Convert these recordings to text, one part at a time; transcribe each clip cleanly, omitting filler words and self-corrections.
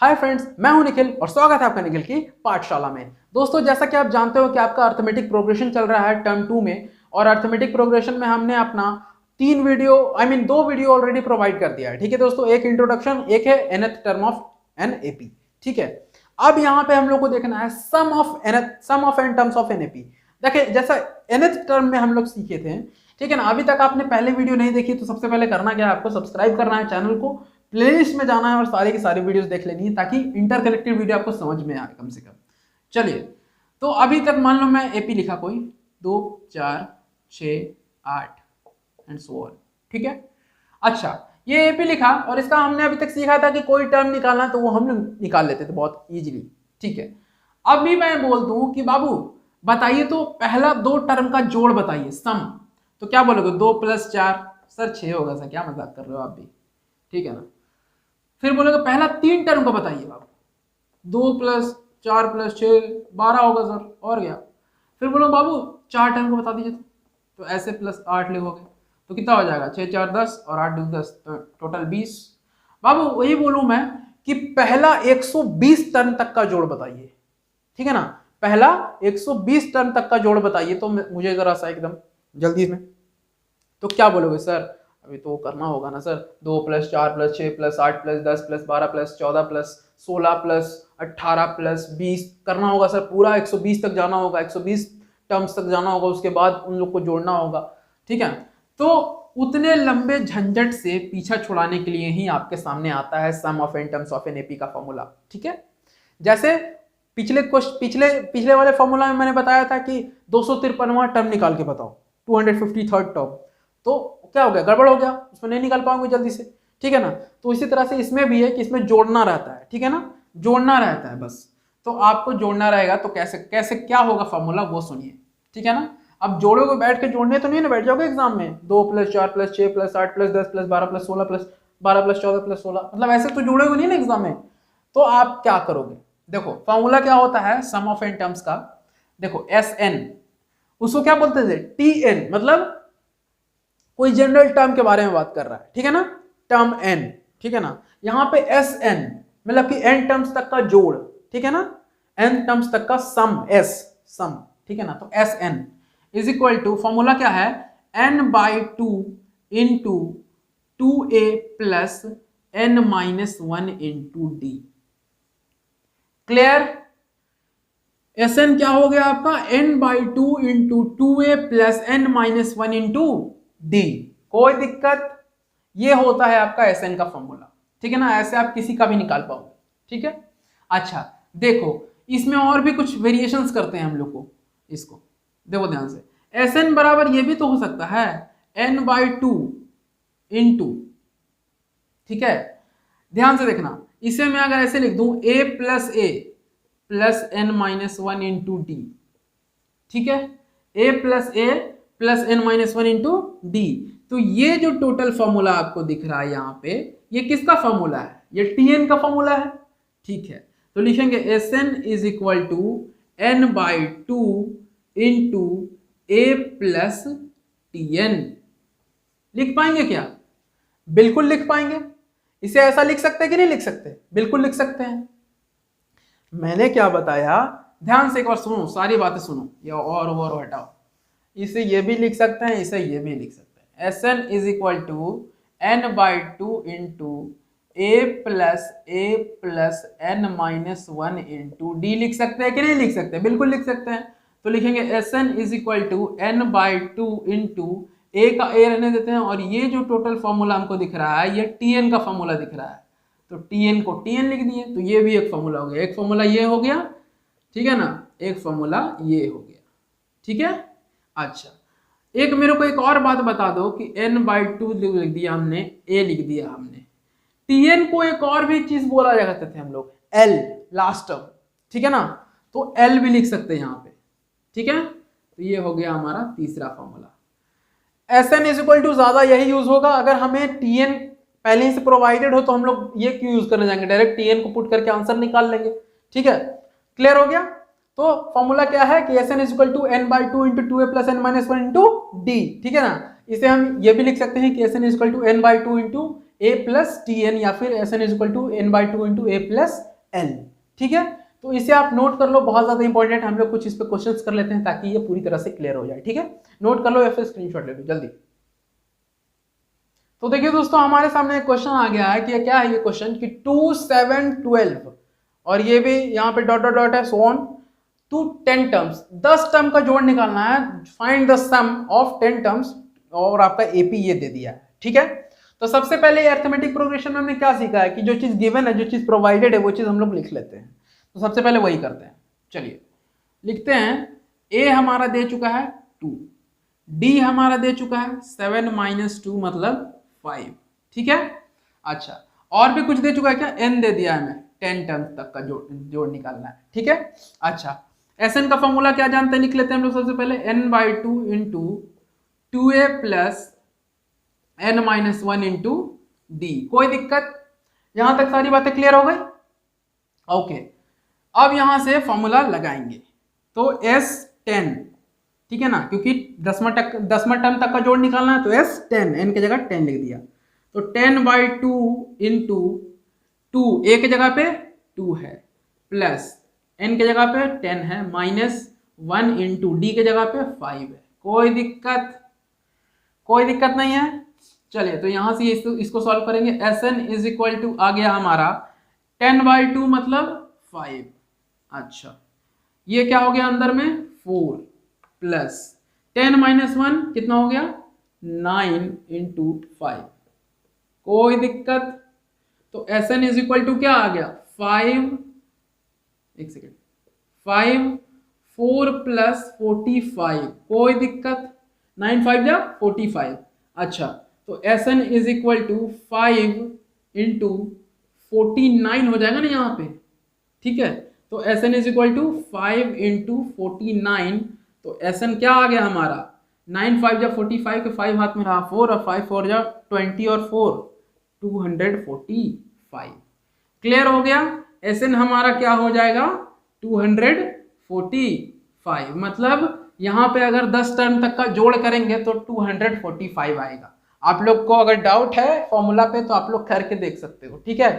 Hi friends, मैं हूं निखिल और स्वागत है आपका निखिल की पाठशाला में। दोस्तों, जैसा कि आप जानते हो कि आपका अर्थमेटिक प्रोग्रेशन चल रहा है टर्म 2 में, और अर्थमेटिक प्रोग्रेशन में हमने अपना दो वीडियो ऑलरेडी प्रोवाइड कर दिया है। ठीक है दोस्तों, एक इंट्रोडक्शन, एक है nth टर्म ऑफ NAP। ठीक है, अब यहाँ पे हम लोग को देखना है sum of n terms of NAP। देखिए, जैसा nth टर्म में हम लोग सीखे थे, ठीक है ना। अभी तक आपने पहले वीडियो नहीं देखी तो सबसे पहले करना क्या है, आपको सब्सक्राइब करना है चैनल को, प्लेलिस्ट में जाना है और सारी की सारी वीडियोस देख लेनी है ताकि इंटरकनेक्टेड वीडियो आपको समझ में आए कम से कम। चलिए, तो अभी तक मान लो मैं एपी लिखा कोई 2 4 6 8 एंड सो ऑन। ठीक है, अच्छा, ये एपी लिखा और इसका हमने अभी तक सीखा था कि कोई टर्म निकालना तो वो हम लोग निकाल लेते थे बहुत इजीली। ठीक है, अभी मैं बोल दूं कि बाबू बताइए तो पहला 2 टर्म का जोड़ बताइए, सम। तो क्या बोलोगे? 2 + 4 सर 6 होगा सर, क्या मजाक कर रहे हो आप भी? ठीक है ना। फिर बोलोगे पहला 3 टर्म को बताइए बाबू, 2 + 4 + 6 12 होगा सर, और क्या? फिर बोलो बाबू 4 टर्म को बता दीजिए, तो ऐसे +8 लिखोगे तो कितना हो जाएगा? 6 4 10 और 8 2 10, तो टोटल 20। बाबू वही बोलूं मैं कि पहला 120 टर्म तक का जोड़ बताइए। ठीक है ना, पहला 120 टर्म तक का जोड़ बताइए। तो मुझे जरा सा एकदम जल्दी में, तो क्या बोलोगे सर? अभी तो करना होगा ना सर, 2 + 4 + 6 + 8 + 10 + 12 + 14 + 16 + 18 + 20 करना होगा सर। पूरा 120 तक जाना होगा, 120 टर्म्स तक जाना होगा, उसके बाद उन लोग को जोड़ना होगा। ठीक है, तो उतने लंबे झंझट से पीछा छुड़ाने के लिए ही आपके सामने आता है sum of n terms of NAP का फॉर्मूला। ठीक है, जैसे पिछले वाले फॉर्मूला में मैंने बताया था कि 253वां टर्म निकाल के बताओ, 253rd टर्म, तो क्या हो गया? गड़बड़ हो गया, उसमें नहीं निकाल पाओगे जल्दी से। ठीक है ना, तो इसी तरह से इसमें भी है कि इसमें जोड़ना रहता है। ठीक है ना, जोड़ना रहता है बस। तो आपको जोड़ना रहेगा तो कैसे कैसे क्या होगा फॉर्मूला वो सुनिए। ठीक है ना, अब जोड़ोगे, बैठ के जोड़ने तो नहीं ना बैठ जाओगे एग्जाम में, 2 + 4 + 6 + 8 + 10 + 12 + 16 + 12 + 14 + 16, मतलब ऐसे तो जोड़ोगे नहीं ना एग्जाम में। तो आप क्या करोगे? देखो फॉर्मूला क्या होता है सम ऑफ n टर्म्स का। देखो SN, उसको क्या बोलते थे? TN, मतलब कोई जनरल टर्म के बारे में बात कर रहा है। ठीक है ना, टर्म n। ठीक है ना, यहां पे SN मतलब कि n टर्म्स तक का जोड़। ठीक है ना, n टर्म्स तक का सम, सम। ठीक है ना, तो SN is equal to, formula क्या है? n/2 into 2a + n-1 into d। Clear? SN क्या हो गया आपका? n/2 into 2a + n-1 into d। कोई दिक्कत? ये होता है आपका SN का फॉर्मूला। ठीक है ना, ऐसे आप किसी का भी निकाल पाओगे। ठीक है, अच्छा देखो, इसमें और भी कुछ वेरिएशंस करते हैं हम लोग को। इसको देखो ध्यान से, SN बराबर ये भी तो हो सकता है n/2 इंटू, ठीक है, ध्यान से देखना, इसे मैं अगर ऐसे लिख दूं a + n-1 इंटू डी। ठीक है, a + n-1 इंटू डी। तो ये जो टोटल फॉर्मूला आपको दिख रहा है यहाँ पे, ये किसका फॉर्मूला है? ये TN का फॉर्मूला है। ठीक है, तो लिखेंगे SN is equal to n/2 into a + TN। लिख पाएंगे क्या? बिल्कुल लिख पाएंगे। इसे ऐसा लिख सकते हैं कि नहीं लिख सकते? बिल्कुल लिख सकते हैं। मैंने क्या बताया, ध्यान से एक बार सुनो, सारी बातें सुनो, ये और हटाओ। इसे ये भी लिख सकते हैं, इसे ये भी लिख सकते हैं। SN is equal to n/2 into a + n-1 into D. लिख सकते हैं कि नहीं लिख सकते? बिल्कुल लिख सकते हैं। तो लिखेंगे SN is equal to n/2 into a का a रहने देते हैं, और ये जो टोटल फॉर्मूला हमको दिख रहा है, ये TN का फॉर्मूला दिख रहा है, तो TN को TN लिख दिए, तो ये भी एक फॉर्मूला हो गया। एक फॉर्मूला ये हो गया, ठीक है ना, एक फॉर्मूला ये हो गया। ठीक है, अच्छा, एक मेरे को एक और बात बता दो कि n/2 लिख दिया हमने, a लिख दिया हमने, TN को एक और भी चीज बोला जा करते थे हम लोग, L लास्ट टर्म। ठीक है ना, तो L भी लिख सकते हैं यहाँ पे। ठीक है, तो ये हो गया हमारा तीसरा formula. SN is equal to ज्यादा यही यूज होगा, अगर हमें TN पहले ही से प्रोवाइडेड हो तो हम लोग ये क्यों यूज करने जाएंगे, डायरेक्ट TN को पुट करके आंसर निकाल लेंगे। ठीक है, क्लियर हो गया? तो फॉर्मूला क्या है कि SN is equal to n/2 into 2a + n-1 into d। ठीक है ना, इसे हम ये भी लिख सकते हैं कि SN is equal to n/2 into a plus T N या फिर S N is equal to N by two into A plus L. ठीक है, तो इसे आप नोट कर लो, बहुत ज्यादा इंपॉर्टेंट। हम लोग कुछ इस पे क्वेश्चंस कर लेते हैं ताकि ये पूरी तरह से क्लियर हो जाए। ठीक है, नोट कर लो या फिर स्क्रीनशॉट ले लो जल्दी। तो देखिए दोस्तों, हमारे सामने एक क्वेश्चन आ गया है कि क्या है ये क्वेश्चन कि 2 7 12 और ये भी यहाँ पे डॉट डॉट डॉट है so on to 10 terms, 10 term का जोड़ निकालना है। Find the sum of 10 terms और आपका एपी ये दे दिया है। ठीक है, तो सबसे पहले अरिथमेटिक प्रोग्रेशन में हमने क्या सीखा है कि जो चीज गिवन है, जो चीज प्रोवाइडेड है, वो चीज हम लोग लिख लेते हैं। तो सबसे पहले वही करते हैं। चलिए लिखते हैं, ए हमारा दे चुका है 2, डी हमारा दे चुका है 7 माइनस 2 मतलब 5। ठीक है, अच्छा और भी कुछ दे चुका है क्या? एन दे दिया है, हमें 10 टर्म्स तक का जोड़ निकालना है। ठीक है, अच्छा एस एन का फॉर्मूला क्या जानते हैं, लिख लेते हैं हम लोग सबसे पहले, N by two into 2a plus n minus 1 into D. कोई दिक्कत? यहां तक सारी बातें क्लियर हो गई? ओके, अब यहां से फॉर्मूला लगाएंगे। तो S10, ठीक है ना, क्योंकि 10वां टर्म तक का जोड़ निकालना है, तो S10, n की जगह 10 लिख दिया। तो 10 बाई टू इंटू 2, a की जगह पे 2 है, प्लस n की जगह पे 10 है, माइनस 1 इंटू डी की जगह पे 5 है। कोई दिक्कत? कोई दिक्कत नहीं है। चलिए तो यहां से इसको सॉल्व करेंगे। S N is equal to आ गया हमारा 10 बाई टू मतलब 5। अच्छा ये क्या हो गया अंदर में 4 प्लस 10 माइनस 1 कितना हो गया 9 इंटू 5। कोई दिक्कत? तो S N is equal to क्या आ गया 5, एक सेकेंड, 5 4 प्लस 45। कोई दिक्कत? 9 5 जा 45। अच्छा तो S N is equal to 5 into 49 हो जाएगा ना यहाँ पे। ठीक है, तो S N is equal to 5 into 49। तो एस एन क्या आ गया हमारा 9 5 जा 45 के 5 हाथ में रहा 4 और 5 4 जा 20 और 4 245। क्लियर हो गया? एस एन हमारा क्या हो जाएगा 245। मतलब यहाँ पे अगर 10 टर्म तक का जोड़ करेंगे तो 245 आएगा। आप लोग को अगर डाउट है फॉर्मूला पे तो आप लोग करके देख सकते हो। ठीक है,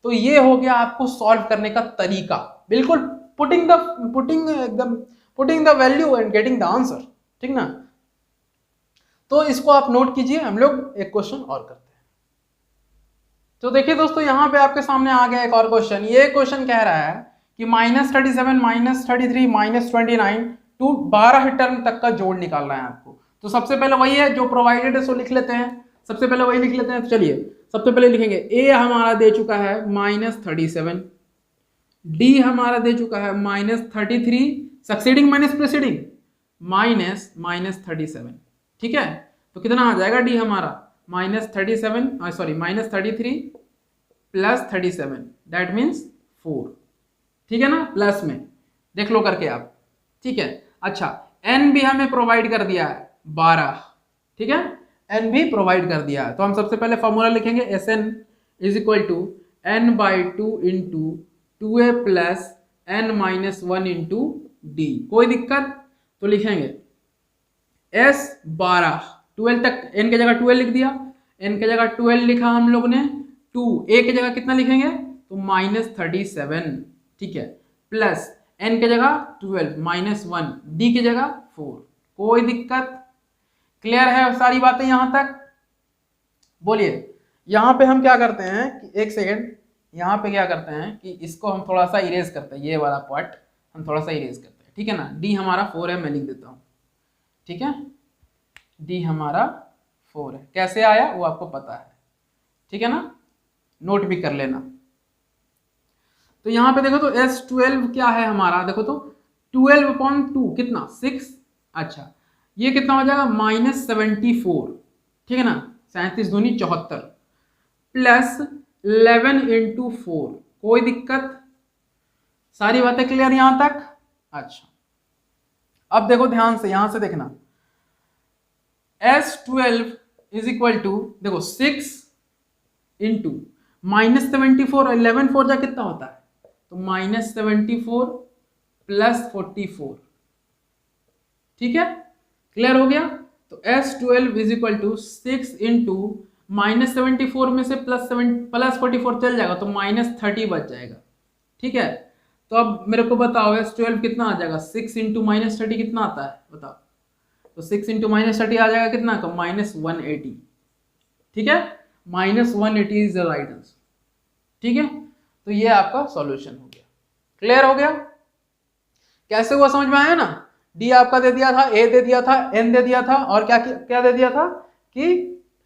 तो ये हो गया आपको सॉल्व करने का तरीका, बिल्कुल putting the value and getting the answer. ठीक ना, तो इसको आप नोट कीजिए। हम लोग एक क्वेश्चन और करते हैं। तो देखिए दोस्तों, यहाँ पे आपके सामने आ गया एक और क्वेश्चन। ये क्वेश्चन कह रहा है कि -37 -33 -29 टू 12 टर्म तक का जोड़ निकालना है आपको। तो सबसे पहले वही है जो प्रोवाइडेड है, सो लिख लेते हैं। सबसे पहले वही लिख लेते हैं। तो चलिए सबसे पहले लिखेंगे ए हमारा दे चुका है -37, डी हमारा दे चुका है -33, सक्सीडिंग माइनस प्रीसीडिंग -37। ठीक है, तो कितना आ जाएगा डी हमारा -33 प्लस 37, दैट मीन्स 4। ठीक है ना, प्लस में देख लो करके आप। ठीक है, अच्छा n भी हमें प्रोवाइड कर दिया है 12। ठीक है, n भी प्रोवाइड कर दिया है। तो हम सबसे पहले फॉर्मूला लिखेंगे S N is equal to n by two into 2a plus n minus 1 into D. कोई दिक्कत? तो लिखेंगे s 12 12 तक, n की जगह 12 लिख दिया, n की जगह 12 लिखा हम लोग ने, 2 a की जगह कितना लिखेंगे तो -37। ठीक है, प्लस n की जगह 12 -1 d की जगह 4। कोई दिक्कत? क्लियर है सारी बातें यहां तक? बोलिए। यहां पे हम क्या करते हैं कि एक सेकेंड, यहां पे क्या करते हैं कि इसको हम थोड़ा सा इरेज करते हैं, ये वाला पार्ट हम थोड़ा सा इरेज करते हैं। ठीक है ना, d हमारा 4 है, मैं लिख देता हूं। ठीक है, d हमारा 4 है। कैसे आया वो आपको पता है। ठीक है ना, नोट भी कर लेना। तो यहां पे देखो तो S12 क्या है हमारा, देखो तो 12/2 कितना 6। अच्छा ये कितना हो जाएगा -74। ठीक है ना, 37 दूनी 74 प्लस 11 इंटू 4। कोई दिक्कत? सारी बातें क्लियर यहां तक? अच्छा अब देखो ध्यान से, यहां से देखना, S12 इज इक्वल टू देखो 6 इंटू -74 और 11 4 जा कितना होता है तो -74 प्लस 44। ठीक है, क्लियर हो गया? तो S12 is equal to 6 into -74 में से +44 चल जाएगा तो -30 बच जाएगा। ठीक है, तो अब मेरे को बताओ S12 कितना आ जाएगा, 6 इंटू -30 कितना आता है बताओ। तो 6 इंटू -30 आ जाएगा कितना का, -180। ठीक है, -180 इज द राइट आंसर। ठीक है, तो ये आपका सॉल्यूशन हो गया। क्लियर हो गया, कैसे हुआ समझ में आया ना। डी आपका दे दिया था, ए दे दिया था, एन दे दिया था, और क्या क्या दे दिया था कि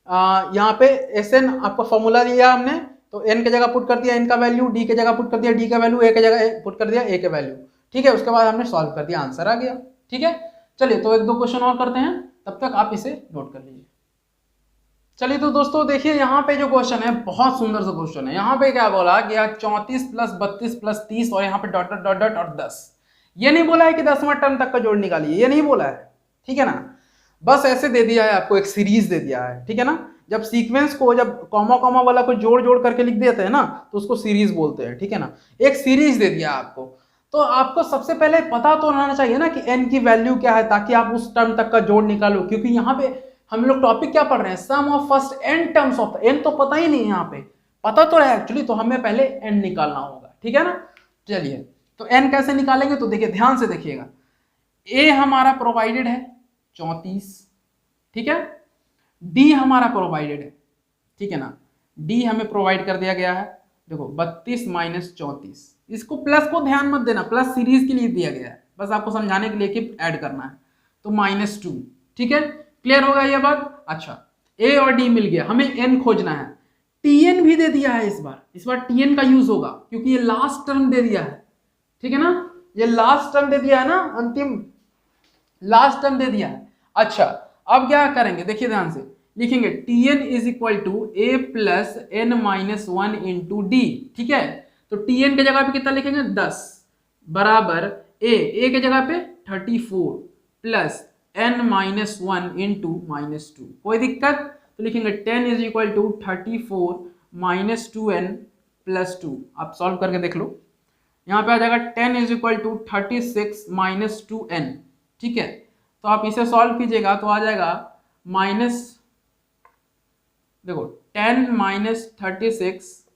यहाँ पे एस एन आपका फॉर्मूला दिया हमने, तो एन के जगह पुट कर दिया एन का वैल्यू, डी के जगह पुट कर दिया डी का वैल्यू, ए के जगह पुट कर दिया ए के वैल्यू। ठीक है, उसके बाद हमने सॉल्व कर दिया, आंसर आ गया। ठीक है, चलिए तो एक दो क्वेश्चन और करते हैं, तब तक आप इसे नोट कर लीजिए। चलिए तो दोस्तों देखिए यहाँ पे जो क्वेश्चन है बहुत सुंदर सा क्वेश्चन है। यहाँ पे क्या बोला कि 34 + 32 + 30 और यहाँ पे डॉट डॉट डॉट डॉट और 10। ये नहीं बोला है कि 10वां टर्म तक का जोड़ निकालिए, ये नहीं बोला है। ठीक है ना, बस ऐसे दे दिया है आपको, एक सीरीज दे दिया है। ठीक है ना, जब सीक्वेंस को जब कॉमा कॉमा वाला को जोड़ जोड़ करके लिख देते हैं ना तो उसको सीरीज बोलते हैं। ठीक है ना, एक सीरीज दे दिया आपको, तो आपको सबसे पहले पता तो रहना चाहिए ना कि एन की वैल्यू क्या है, ताकि आप उस टर्म तक का जोड़ निकालो। क्योंकि यहाँ पे हम लोग टॉपिक क्या पढ़ रहे हैं, sum of first N terms of N, तो पता ही नहीं है यहाँ पे, पता तो है एक्चुअली, तो हमें पहले एन निकालना होगा। ठीक है ना, चलिए तो एन कैसे निकालेंगे, तो देखिए ध्यान से देखिएगा। ए हमारा प्रोवाइडेड है 34, ठीक है, डी हमारा प्रोवाइडेड है। ठीक है ना, डी हमें प्रोवाइड कर दिया गया है, देखो 32 - 34, इसको प्लस को ध्यान मत देना, प्लस सीरीज के लिए दिया गया है, बस आपको समझाने के लिए कि ऐड करना है, तो -2। ठीक है, क्लियर होगा ये बात। अच्छा, ए और डी मिल गया, हमें एन खोजना है। टीएन भी दे दिया है, इस बार टीएन का यूज होगा क्योंकि ये लास्ट टर्म दे दिया है। ठीक है ना, ये लास्ट टर्म दे दिया है ना, अंतिम लास्ट टर्म दे दिया है। अच्छा, अब क्या करेंगे देखिए ध्यान से, लिखेंगे Tn is equal to A plus N minus 1 into D. ठीक है, तो Tn के जगह पे कितना लिखेंगे 10 बराबर ए के जगह पे 34 प्लस n माइनस 1 इंटू -2। कोई दिक्कत, तो लिखेंगे 10 is equal to 34 minus 2n plus 2। आप सॉल्व करके देख लो, यहाँ पे आ जाएगा 10 is equal to 36 minus 2n। ठीक है, तो आप इसे सॉल्व कीजिएगा तो आ जाएगा देखो 10 minus 36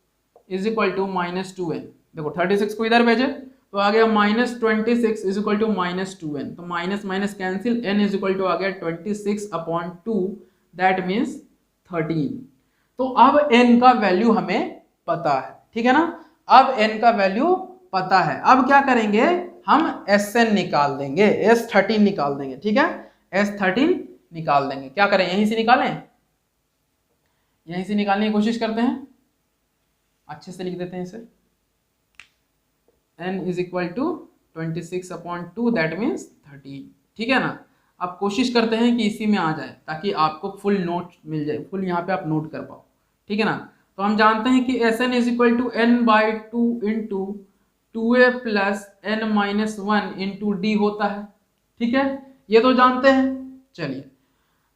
is equal to -2n। देखो 36 को इधर भेजे तो आ गया -26 इज इक्वल टू -2n, तो minus minus cancel, n is equal to आ गया 26/2, दैट मीन्स 13। तो अब n का वैल्यू हमें पता है। ठीक है ना, अब n का वैल्यू पता है। अब क्या करेंगे, हम Sn निकाल देंगे, S13 निकाल देंगे। ठीक है, S13 निकाल देंगे। क्या करें, यहीं से निकालें, यहीं से निकालने की कोशिश करते हैं, अच्छे से लिख देते हैं इसे, n is equal to 26/2, that means 13। ठीक है ना, आप कोशिश करते हैं कि इसी में आ जाए ताकि आपको फुल नोट मिल जाए, फुल यहाँ पे आप नोट कर पाओ। ठीक है ना, तो हम जानते हैं कि Sn is equal to n/2 into 2a plus n minus 1 into D होता है। ठीक है, ये तो जानते हैं। चलिए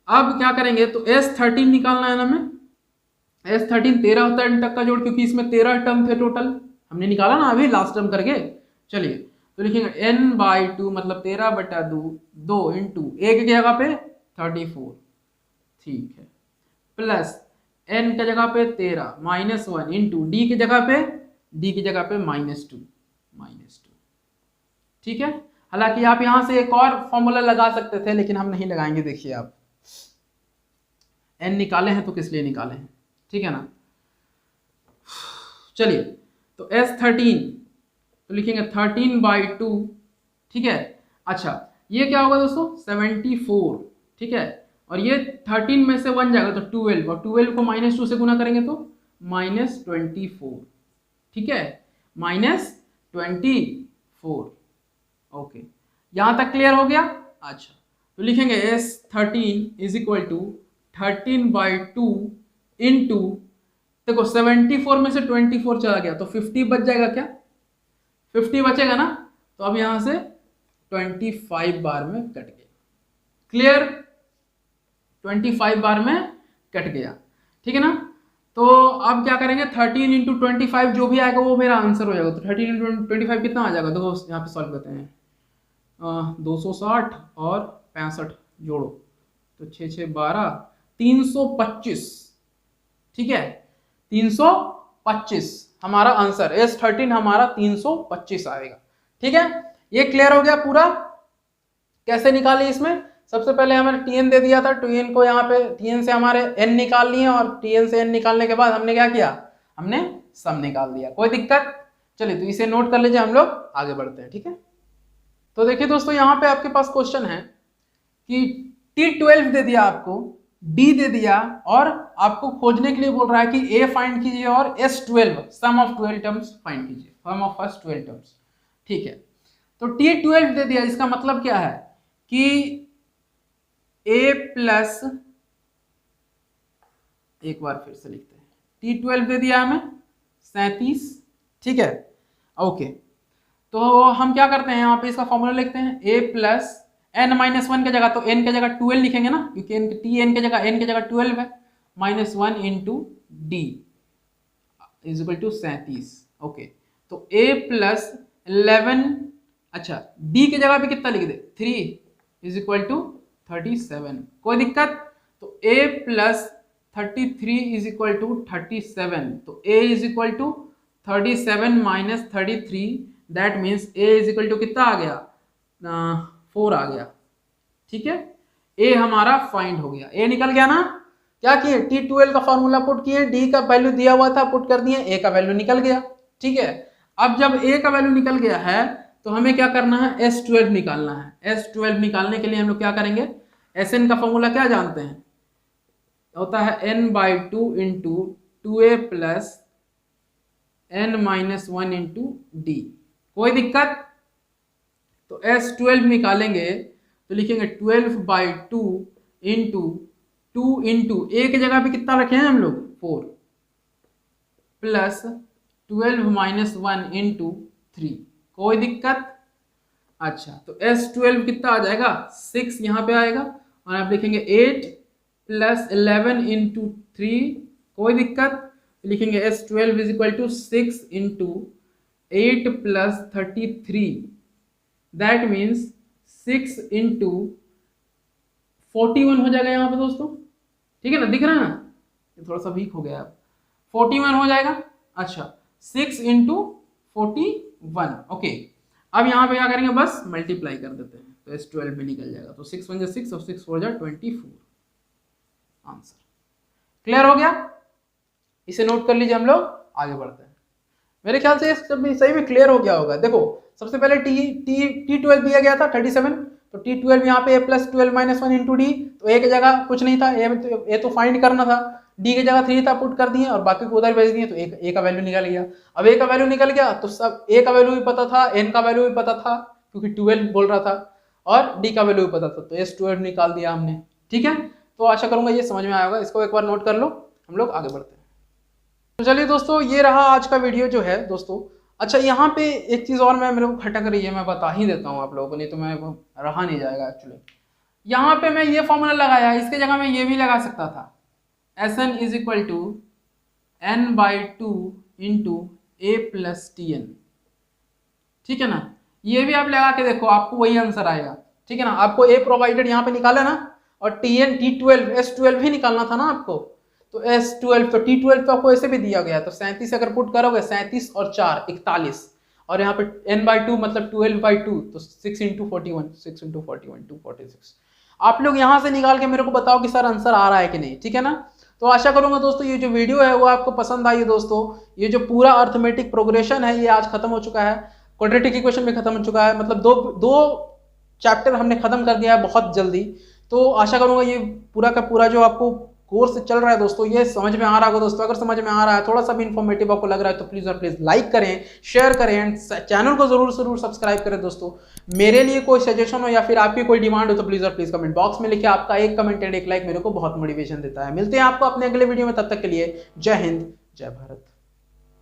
अब क्या करेंगे, तो S13 निकालना है ना हमें। S13 13 टर्म तक का जोड़, क्योंकि इसमें 13 टर्म थे टोटल, हमने निकाला ना अभी लास्ट टर्म करके। चलिए तो लिखेंगे n/2 मतलब 13/2 इंटू ए की जगह पे 34, ठीक है, प्लस n की जगह पे 13 माइनस 1 इंटू डी की जगह पे -2। ठीक है, हालांकि आप यहां से एक और फॉर्मूला लगा सकते थे लेकिन हम नहीं लगाएंगे। देखिए आप n निकाले हैं तो किस लिए निकाले हैं। ठीक है ना, चलिए तो S13 तो लिखेंगे 13/2। ठीक है, अच्छा ये क्या होगा दोस्तों 74। ठीक है, और ये 13 में से 1 जाएगा तो 12, और 12 को -2 से गुना करेंगे तो -24। ठीक है, -24। ओके, यहां तक क्लियर हो गया। अच्छा, तो लिखेंगे S13 is equal to 13/2 into, देखो 74 में से 24 चला गया तो 50 बच जाएगा, क्या 50 बचेगा ना, तो अब यहां से 25 बार में कट गया। क्लियर, 25 बार में कट गया। ठीक है ना, तो अब क्या करेंगे 13 इंटू 25 जो भी आएगा वो मेरा आंसर हो जाएगा। तो 13 इंटू 25 कितना आ जाएगा, देखो यहाँ पे सॉल्व करते हैं, 260 और 65 जोड़ो तो 6 6 12 325। ठीक है, 325 हमारा आंसर, S13 हमारा 325 आएगा। ठीक है, ये क्लियर हो गया पूरा। कैसे निकाले इसमें, सबसे पहले हमें Tn दे दिया था, Tn को यहाँ पे Tn से हमारे n निकाल लिए और Tn से n निकालने के बाद हमने क्या किया, हमने सम निकाल दिया। कोई दिक्कत, चलिए तो इसे नोट कर लीजिए, हम लोग आगे बढ़ते हैं। ठीक है, तो देखिए दोस्तों यहाँ पे आपके पास क्वेश्चन है कि T12 दे दिया आपको, D दे दिया और आपको खोजने के लिए बोल रहा है कि A फाइंड कीजिए और S12 some of 12 terms find कीजिए, सम ऑफ फर्स्ट 12 टर्म्स। ठीक है, तो T12 दे दिया, इसका मतलब क्या है कि A प्लस, एक बार फिर से लिखते हैं, T12 दे दिया हमें 37। ठीक है, ओके, तो हम क्या करते हैं यहाँ पे इसका फॉर्मूला लिखते हैं, A प्लस n-1 की जगह, तो n की जगह 12 लिखेंगे ना, क्योंकि n की जगह 12 है, -1 into D is equal to 37। Okay, तो A प्लस 11, अच्छा D की जगह पे कितना लिख दे, 3 इज इक्वल टू 37। कोई दिक्कत, तो A plus 33 is equal to 37, तो A is equal to 37 minus 33, that means A is equal to कितना आ गया, 4 आ गया। ठीक है, A हमारा फाइंड हो गया, A निकल गया ना। क्या किए, T12 का फॉर्मूला पुट किए, D का वैल्यू दिया हुआ था पुट कर दिए, A का वैल्यू निकल गया। ठीक है, अब जब A का वैल्यू निकल गया है तो हमें क्या करना है, S12 निकालना है। S12 निकालने के लिए हम लोग क्या करेंगे, Sn का फॉर्मूला क्या जानते हैं, होता है n/2 into 2A plus n-1 into D. कोई दिक्कत, तो S12 निकालेंगे तो लिखेंगे 12/2 इंटू 2 इंटू A की जगह पे कितना रखे हैं हम लोग, 4 प्लस 12 माइनस 1 इंटू 3। कोई दिक्कत, अच्छा तो S12 कितना आ जाएगा, 6 यहाँ पे आएगा और आप लिखेंगे 8 प्लस 11 इंटू 3। कोई दिक्कत, लिखेंगे S12 is equal to 6 into 8 plus 33, that means 6 into 41 हो जाएगा यहाँ पे दोस्तों। ठीक है ना, दिख रहा है ना, ये थोड़ा सा वीक हो गया, अब 41 हो जाएगा। अच्छा 6 इंटू 41, ओके। अब यहाँ पे क्या करेंगे, बस मल्टीप्लाई कर देते हैं तो S12 में निकल जाएगा, तो 6 × 6 और 6 4 24, आंसर क्लियर हो गया। इसे नोट कर लीजिए, हम लोग आगे बढ़ते हैं। मेरे ख्याल से सही में क्लियर हो गया होगा। देखो सबसे पहले T12 दिया गया था 37, तो T12 यहाँ पे A plus 12 minus 1 into D, तो A की जगह कुछ नहीं था, A तो फाइंड करना था, D की जगह 3 था, पुट कर दिए और बाकी को उधर भेज दिए, तो A का वैल्यू निकल गया। अब A का वैल्यू निकल गया तो सब A का वैल्यू भी पता था, N का वैल्यू भी पता था क्योंकि 12 बोल रहा था, और D का वैल्यू भी पता था, तो S12 निकाल दिया हमने। ठीक है, तो आशा करूंगा ये समझ में आया होगा, इसको एक बार नोट कर लो, हम लोग आगे बढ़ते हैं। तो चलिए दोस्तों, ये रहा आज का वीडियो जो है दोस्तों। अच्छा यहाँ पे एक चीज़ और मेरे को खटक रही है, मैं बता ही देता हूँ आप लोगों को, नहीं तो मैं रहा नहीं जाएगा एक्चुअली। यहाँ पे मैं ये फॉर्मूला लगाया, इसके जगह मैं ये भी लगा सकता था, Sn is equal to n/2 into A plus Tn। ठीक है ना, ये भी आप लगा के देखो, आपको वही आंसर आएगा। ठीक है ना, आपको A प्रोवाइडेड यहाँ पे निकाला ना, और Tn T12 S12 भी निकालना था ना आपको, तो S12 तो T12 तो आपको ऐसे भी दिया गया, तो 37 अगर पुट करोगे, 37 और 4 41, और यहाँ पे n/2 मतलब 12/2, तो 6 इंटू 41, 6 इंटू 41 246। आप लोग यहाँ से निकाल के मेरे को बताओ कि सर आंसर आ रहा है कि नहीं। ठीक है ना, तो आशा करूंगा दोस्तों ये जो वीडियो है वो आपको पसंद आई है दोस्तों। ये जो पूरा अर्थमेटिक प्रोग्रेशन है ये आज खत्म हो चुका है, क्वाड्रेटिक इक्वेशन भी खत्म हो चुका है, मतलब दो चैप्टर हमने खत्म कर दिया है बहुत जल्दी। तो आशा करूंगा ये पूरा का पूरा जो आपको कोर्स चल रहा है दोस्तों ये समझ में आ रहा होगा दोस्तों। अगर समझ में आ रहा है, थोड़ा सा भी इन्फॉर्मेटिव आपको लग रहा है, तो प्लीज और प्लीज लाइक करें, शेयर करें एंड चैनल को जरूर सब्सक्राइब करें दोस्तों। मेरे लिए कोई सजेशन हो या फिर आपकी कोई डिमांड हो तो प्लीज और प्लीज कमेंट बॉक्स में लिखिए। आपका एक कमेंट एंड एक लाइक मेरे को बहुत मोटिवेशन देता है। मिलते हैं आपको अपने अगले वीडियो में, तब तक के लिए जय हिंद जय भारत।